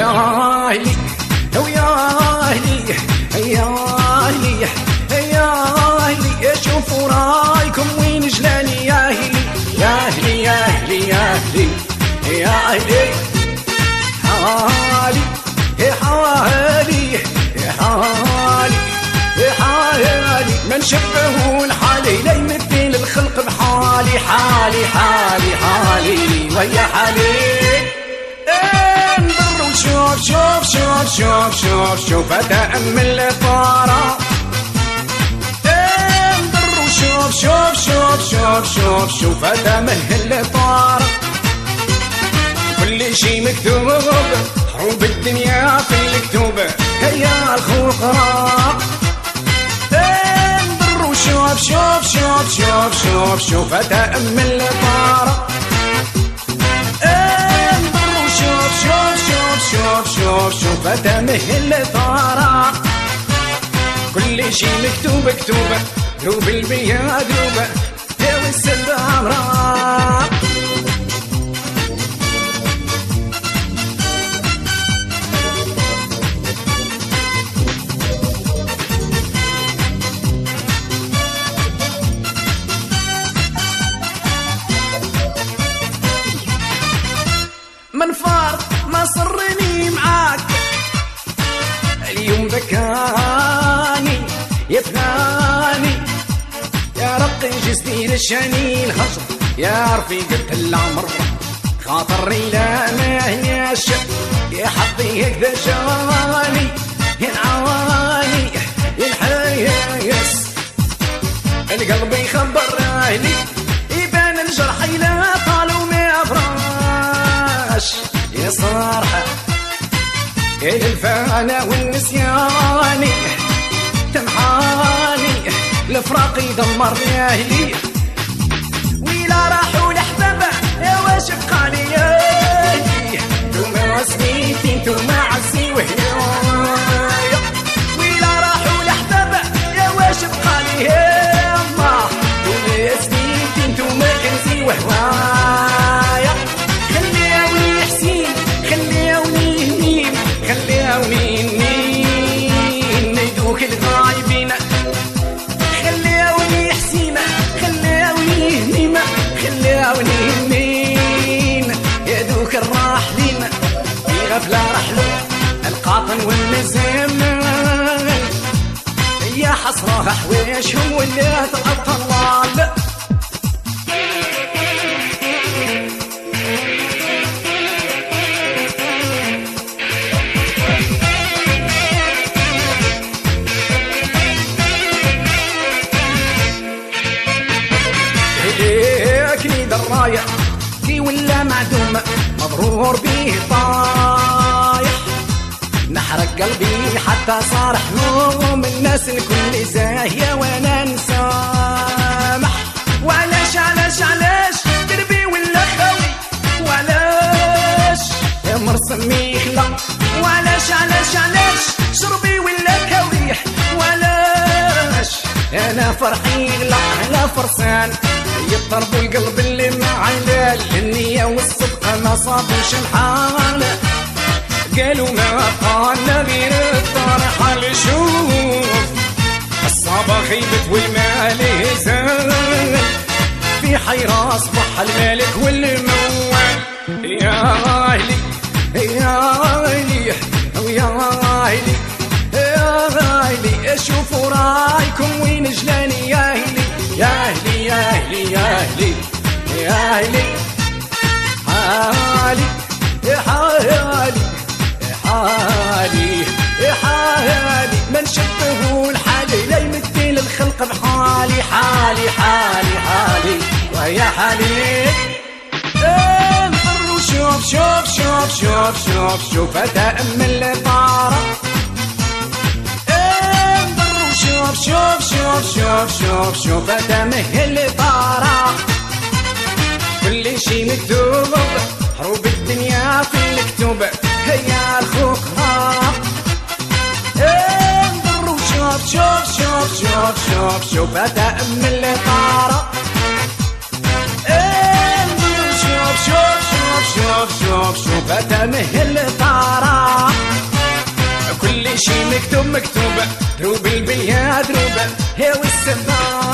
ويا اهلي ويا اهلي يا اهلي يا اهلي شوفوا رايكم وين جلاني يا اهلي يا اهلي يا اهلي يا اهلي يا اهلي حالي حالي حالي حالي ما نشبهو لحالي لا يمثل الخلق بحالي حالي حالي حالي ويا حالي انظر وشوف شوف شوف شوف شوف شوف اتأمل طارة انظر وشوف شوف شوف شوف شوف شوف اتأمل طارة كل شي مكتوب حروب الدنيا في الكتوبة هيا الخوخرة انظر وشوف شوف شوف شوف شوف شوف اتأمل طارة انظر وشوف شوف شوف شوف شوف شوف اتأمل طارة كل شي مكتوب كتوبة ذوب البيا ذوبة يا السلام راح من فار ما صرني معاك اليوم ذكاني يفناني يا رقي جسدي للشاني الهجر يا رفيقة العمر خاطري لا ما ياش يا حظي هكذا جاني ينعاني ينحيس القلب يخبر اهلي يبان الجرح لا طالوا ما فراش يا صراحة يا الفانا والنسياني تمحاني الفراق يدمر يا اهلي ويلا راحوا الاحباب يا واش بقالي يا اهلي انتوما سميتي انتوما عزي وهنايا ويلا راحوا الاحباب يا واش بقالي يا الله انتوما سميتي انتوما كنزي وهوايا خليوني حسين خليوني هميم خليوني نين نيدوك الغايبين خليوني حسيمة خليوني هميمة خليوني همين يا دوك الراحلين في غفلة رحلوا القاطن والنزام يا حسرة حويشهم ولا تطلال دراية في ولا معدومة مضرور بيه طايح نحرق قلبي حتى صار حلوم الناس الكل زاهية وانا نسامح وعلاش علاش علاش دربي ولا خوي وعلاش يا مرسمي خلا وعلاش علاش علاش شربي ولا كويح وعلاش انا فرحي غلا على فرسان يضرب القلب اللي ما علال النية والصدق ما صابوش الحال قالوا ما قالنا غير الطرح لشوف الصابة خيبت والمال هزال في حيرة أصبح الملك والموال يا أهلي يا أهلي ويا أهلي يا أهلي شوفوا رايكم وين جلاني يا أهلي يا أهلي يا أهلي يا أهلي يا أهلي حالي يا حالي يا حالي يا حالي ما نشبهو لحالي لا يمثل الخلق بحالي حالي حالي حالي ويا حالي انظر وشوف شوف شوف شوف شوف شوف اتأمل طارة شوف شوف شوف شوف شوف شوف اتمهل طارة كل شي مكتوب حروب الدنيا في الكتوبة هيا الخوخرة انظر وشوف شوف شوف شوف شوف شوف اتأمل طارة انظر شوف شوف شوف شوف شوف شوف فتمهل طارا كل شي مكتوب مكتوب، دروب البلية دروب هي والسبا